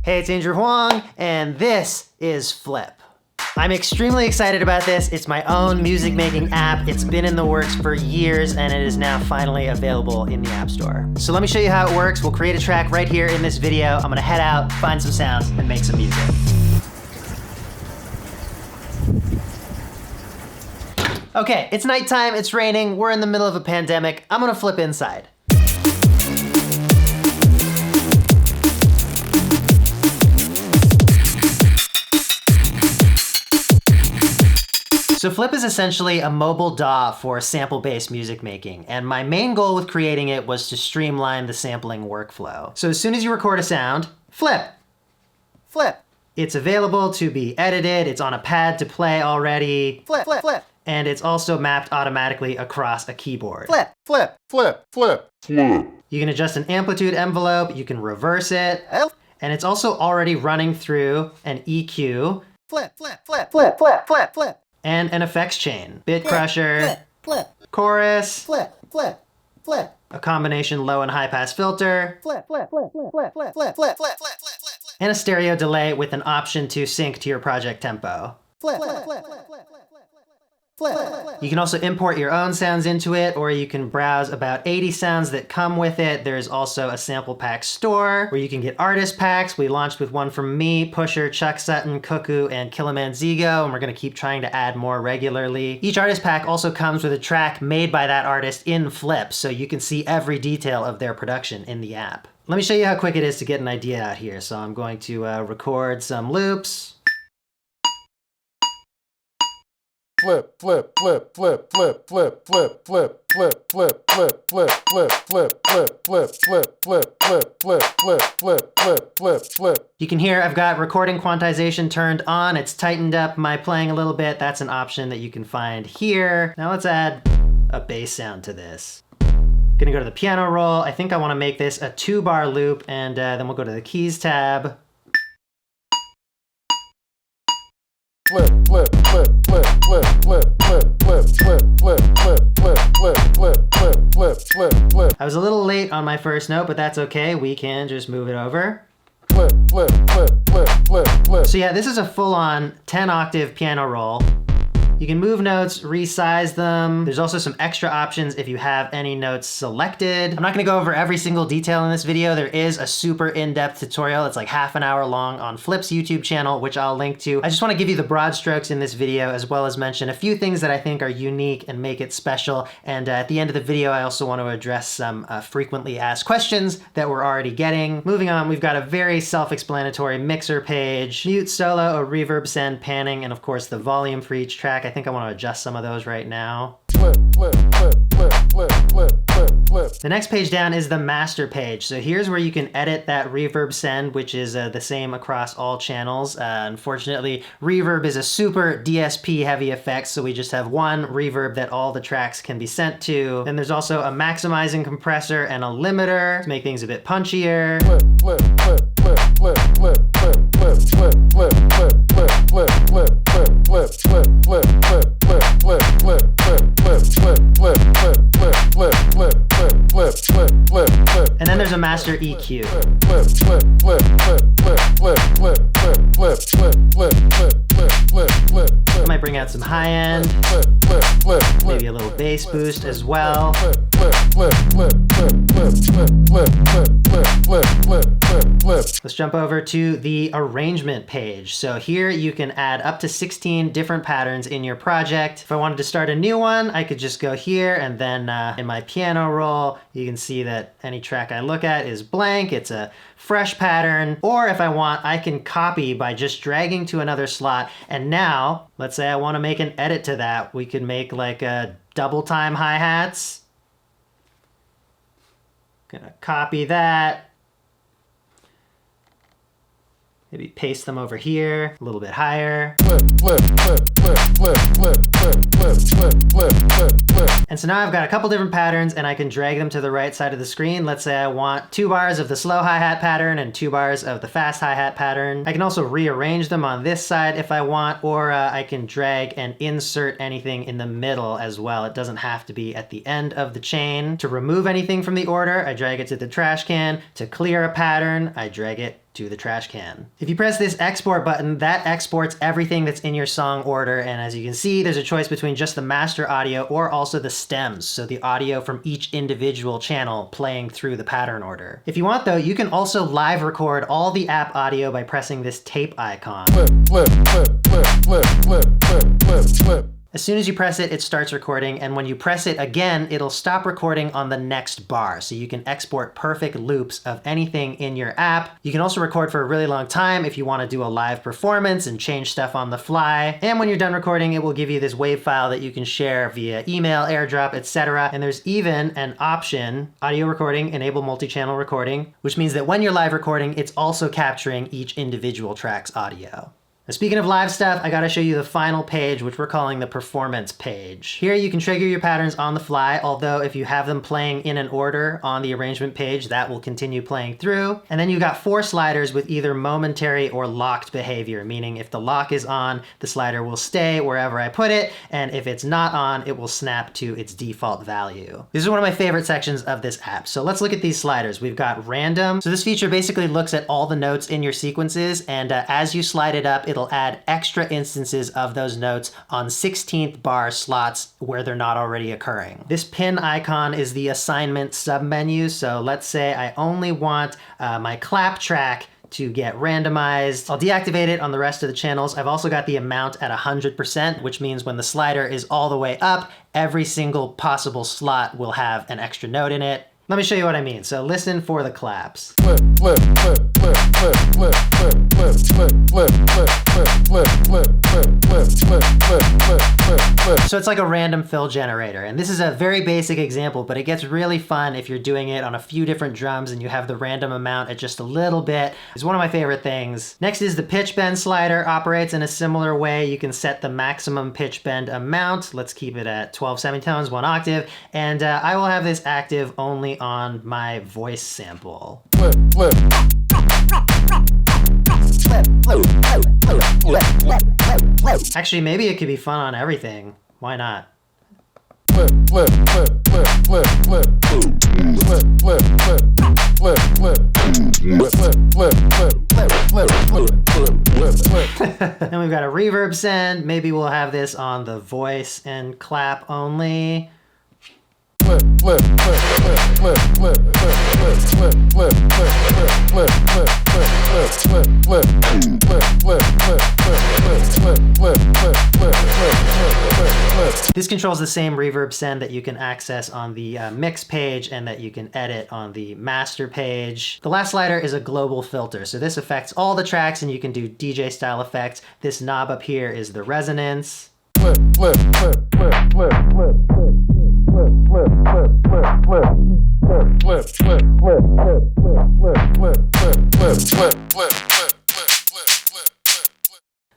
Hey, it's Andrew Huang, and this is Flip. I'm extremely excited about this. It's my own music making app. It's been in the works for years, and it is now finally available in the App Store. So let me show you how it works. We'll create a track right here in this video. I'm gonna head out, find some sounds, and make some music. Okay, it's nighttime, it's raining, we're in the middle of a pandemic. I'm gonna flip inside. So Flip is essentially a mobile DAW for sample-based music making, and my main goal with creating it was to streamline the sampling workflow. So as soon as you record a sound, flip. It's available to be edited, it's on a pad to play already. Flip. And it's also mapped automatically across a keyboard. Flip. You can adjust an amplitude envelope, you can reverse it, and it's also already running through an EQ. Flip. And an effects chain. Bit crusher, chorus, Flip. a combination low and high pass filter, and a stereo delay with an option to sync to your project tempo. You can also import your own sounds into it, or you can browse about 80 sounds that come with it. There's also a sample pack store where you can get artist packs. We launched with one from me, Pusher, Chuck Sutton, Cuckoo, and Kilimanzigo, and we're gonna keep trying to add more regularly. Each artist pack also comes with a track made by that artist in Flip, so you can see every detail of their production in the app. Let me show you how quick it is to get an idea out here. So I'm going to record some loops. Flip. You can hear I've got recording quantization turned on. It's tightened up my playing a little bit. That's an option that you can find here. Now let's add a bass sound to this. Gonna go to the piano roll. I think I wanna make this a 2-bar loop, and then we'll go to the keys tab. Flip. I was a little late on my first note, but that's okay. We can just move it over. So yeah, this is a full-on 10-octave piano roll. You can move notes, resize them. There's also some extra options if you have any notes selected. I'm not gonna go over every single detail in this video. There is a super in-depth tutorial. It's like half an hour long on Flip's YouTube channel, which I'll link to. I just wanna give you the broad strokes in this video, as well as mention a few things that I think are unique and make it special. And at the end of the video, I also want to address some frequently asked questions that we're already getting. Moving on, we've got a very self-explanatory mixer page, mute, solo, a reverb, send, panning, and of course the volume for each track. I think I want to adjust some of those right now. The next page down is the master page. So here's where you can edit that reverb send, which is the same across all channels. Unfortunately, reverb is a super DSP heavy effect, so we just have one reverb that all the tracks can be sent to. Then there's also a maximizing compressor and a limiter to make things a bit punchier. And then there's a master EQ. I might bring out some high end, maybe a little bass boost as well. Let's jump over to the arrangement page. So here you can add up to 16 different patterns in your project. If I wanted to start a new one, I could just go here, and then in my piano roll, you can see that any track I look at is blank. It's a fresh pattern. Or if I want, I can copy by just dragging to another slot. And now, let's say I want to make an edit to that. We could make like a double time hi-hats. Gonna copy that. Maybe paste them over here, a little bit higher. And so now I've got a couple different patterns, and I can drag them to the right side of the screen. Let's say I want 2 bars of the slow hi-hat pattern and 2 bars of the fast hi-hat pattern. I can also rearrange them on this side if I want, or I can drag and insert anything in the middle as well. It doesn't have to be at the end of the chain. To remove anything from the order, I drag it to the trash can. To clear a pattern, I drag it to the trash can. If you press this export button, that exports everything that's in your song order, and as you can see, there's a choice between just the master audio or also the stems, so the audio from each individual channel playing through the pattern order. If you want though, you can also live record all the app audio by pressing this tape icon. As soon as you press it, it starts recording, and when you press it again, it'll stop recording on the next bar, so you can export perfect loops of anything in your app. You can also record for a really long time if you want to do a live performance and change stuff on the fly. And when you're done recording, it will give you this WAV file that you can share via email, AirDrop, etc. And there's even an option, audio recording, enable multi-channel recording, which means that when you're live recording, it's also capturing each individual track's audio. Now, speaking of live stuff, I gotta show you the final page, which we're calling the performance page. Here you can trigger your patterns on the fly, although if you have them playing in an order on the arrangement page, that will continue playing through. And then you've got 4 sliders with either momentary or locked behavior, meaning if the lock is on, the slider will stay wherever I put it, and if it's not on, it will snap to its default value. This is one of my favorite sections of this app. So let's look at these sliders. We've got random. So this feature basically looks at all the notes in your sequences, and as you slide it up, it'll add extra instances of those notes on 16th bar slots where they're not already occurring. This pin icon is the assignment submenu. So let's say I only want my clap track to get randomized. I'll deactivate it on the rest of the channels. I've also got the amount at 100%, which means when the slider is all the way up, every single possible slot will have an extra note in it. Let me show you what I mean. So listen for the claps. So it's like a random fill generator. And this is a very basic example, but it gets really fun if you're doing it on a few different drums and you have the random amount at just a little bit. It's one of my favorite things. Next is the pitch bend slider. Operates in a similar way. You can set the maximum pitch bend amount. Let's keep it at 12 semitones, 1 octave. And I will have this active only on my voice sample. Actually, maybe it could be fun on everything. Why not? Then we've got a reverb send. Maybe we'll have this on the voice and clap only. This controls the same reverb send that you can access on the mix page and that you can edit on the master page. The last slider is a global filter. So this affects all the tracks and you can do DJ style effects. This knob up here is the resonance.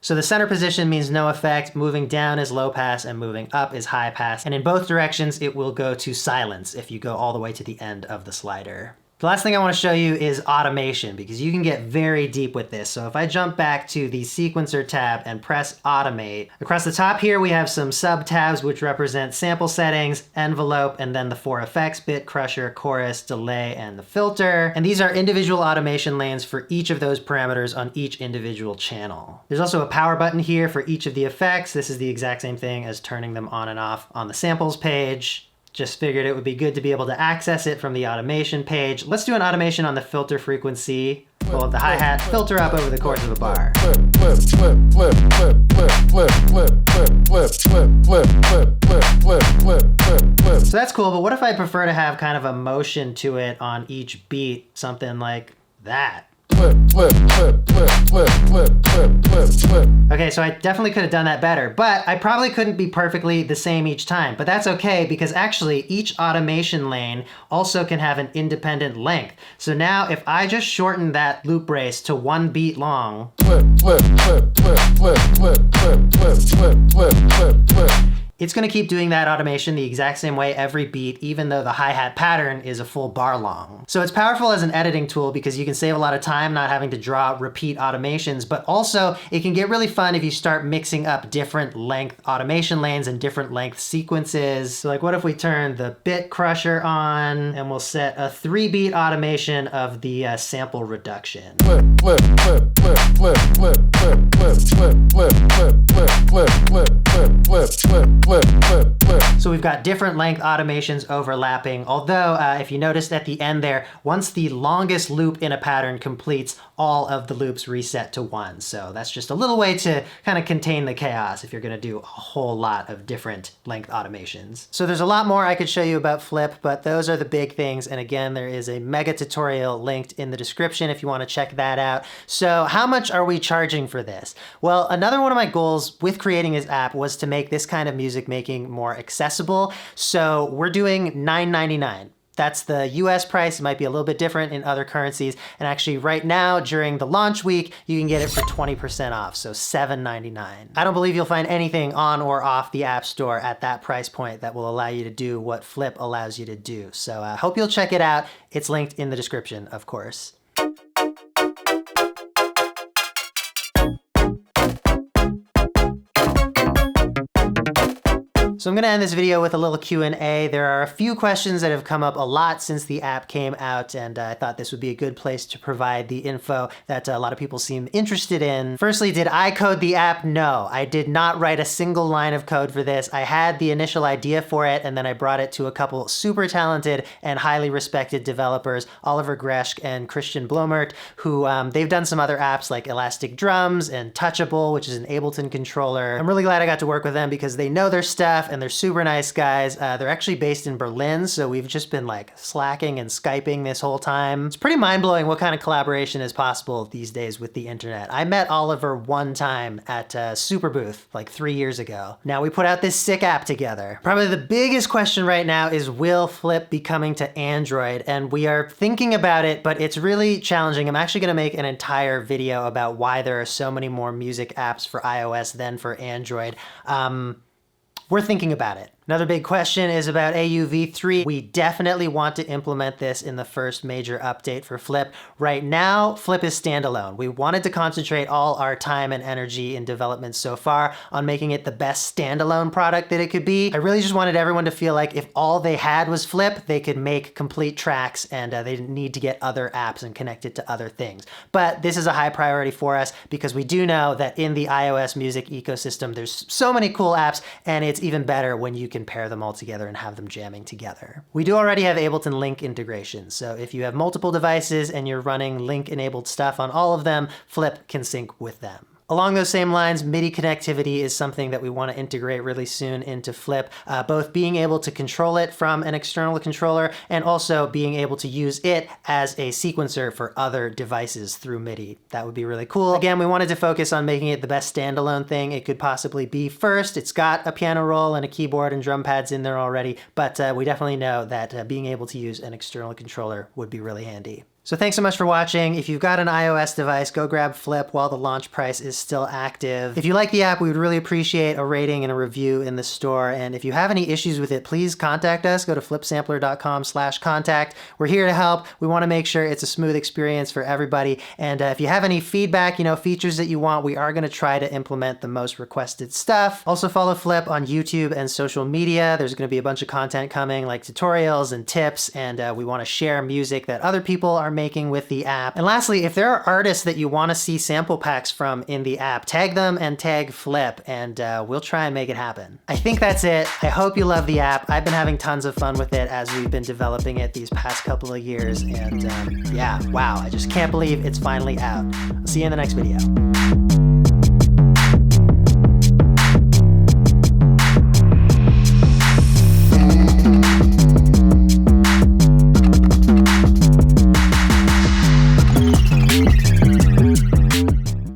So the center position means no effect, moving down is low pass and moving up is high pass. And in both directions, it will go to silence if you go all the way to the end of the slider. The last thing I want to show you is automation, because you can get very deep with this. So if I jump back to the sequencer tab and press automate, across the top here we have some sub tabs which represent sample settings, envelope, and then the 4 effects: bit crusher, chorus, delay, and the filter. And these are individual automation lanes for each of those parameters on each individual channel. There's also a power button here for each of the effects. This is the exact same thing as turning them on and off on the samples page. Just figured it would be good to be able to access it from the automation page. Let's do an automation on the filter frequency. Pull up the hi-hat, filter up over the course of a bar. So that's cool, but what if I prefer to have kind of a motion to it on each beat, something like that? Okay, so I definitely could have done that better, but I probably couldn't be perfectly the same each time. But that's okay, because actually each automation lane also can have an independent length. So now if I just shorten that loop brace to 1 beat long, It's gonna keep doing that automation the exact same way every beat, even though the hi-hat pattern is a full bar long. So it's powerful as an editing tool because you can save a lot of time not having to draw repeat automations, but also it can get really fun if you start mixing up different length automation lanes and different length sequences. So like what if we turn the bit crusher on and we'll set a 3-beat automation of the sample reduction. Flip, flip, flip, flip, flip, flip, flip, flip, flip, flip, flip, flip, flip, flip, flip, flip, flip, flip, flip. So we've got different length automations overlapping, although if you noticed at the end there, once the longest loop in a pattern completes, all of the loops reset to 1. So that's just a little way to kind of contain the chaos if you're gonna do a whole lot of different length automations. So there's a lot more I could show you about Flip, but those are the big things. And again, there is a mega tutorial linked in the description if you wanna check that out. So how much are we charging for this? Well, another one of my goals with creating this app was to make this kind of music making more accessible. So we're doing $9.99. That's the US price. It might be a little bit different in other currencies. And actually right now during the launch week, you can get it for 20% off, so $7.99. I don't believe you'll find anything on or off the App Store at that price point that will allow you to do what Flip allows you to do. So I hope you'll check it out. It's linked in the description, of course. So I'm gonna end this video with a little Q&A. There are a few questions that have come up a lot since the app came out, and I thought this would be a good place to provide the info that a lot of people seem interested in. Firstly, did I code the app? No, I did not write a single line of code for this. I had the initial idea for it, and then I brought it to a couple super talented and highly respected developers, Oliver Greschk and Christian Blomert, who they've done some other apps like Elastic Drums and Touchable, which is an Ableton controller. I'm really glad I got to work with them because they know their stuff and they're super nice guys. They're actually based in Berlin, so we've just been like slacking and Skyping this whole time. It's pretty mind-blowing what kind of collaboration is possible these days with the internet. I met Oliver one time at Superbooth like 3 years ago. Now we put out this sick app together. Probably the biggest question right now is, will Flip be coming to Android? And we are thinking about it, but it's really challenging. I'm actually gonna make an entire video about why there are so many more music apps for iOS than for Android. We're thinking about it. Another big question is about AUV3. We definitely want to implement this in the first major update for Flip. Right now, Flip is standalone. We wanted to concentrate all our time and energy in development so far on making it the best standalone product that it could be. I really just wanted everyone to feel like if all they had was Flip, they could make complete tracks and they didn't need to get other apps and connect it to other things. But this is a high priority for us because we do know that in the iOS music ecosystem, there's so many cool apps, and it's even better when you can pair them all together and have them jamming together. We do already have Ableton Link integration, so if you have multiple devices and you're running Link-enabled stuff on all of them, Flip can sync with them. Along those same lines, MIDI connectivity is something that we want to integrate really soon into Flip, both being able to control it from an external controller and also being able to use it as a sequencer for other devices through MIDI. That would be really cool. Again, we wanted to focus on making it the best standalone thing it could possibly be first. It's got a piano roll and a keyboard and drum pads in there already, but we definitely know that being able to use an external controller would be really handy. So thanks so much for watching. If you've got an iOS device, go grab Flip while the launch price is still active. If you like the app, we would really appreciate a rating and a review in the store. And if you have any issues with it, please contact us. Go to flipsampler.com/contact. We're here to help. We want to make sure it's a smooth experience for everybody. And if you have any feedback, features that you want, we are going to try to implement the most requested stuff. Also follow Flip on YouTube and social media. There's going to be a bunch of content coming like tutorials and tips. And we want to share music that other people are making with the app. And lastly, if there are artists that you want to see sample packs from in the app, tag them and tag Flip, and we'll try and make it happen. I think that's it. I hope you love the app. I've been having tons of fun with it as we've been developing it these past couple of years, and yeah, wow, I just can't believe it's finally out. I'll see you in the next video.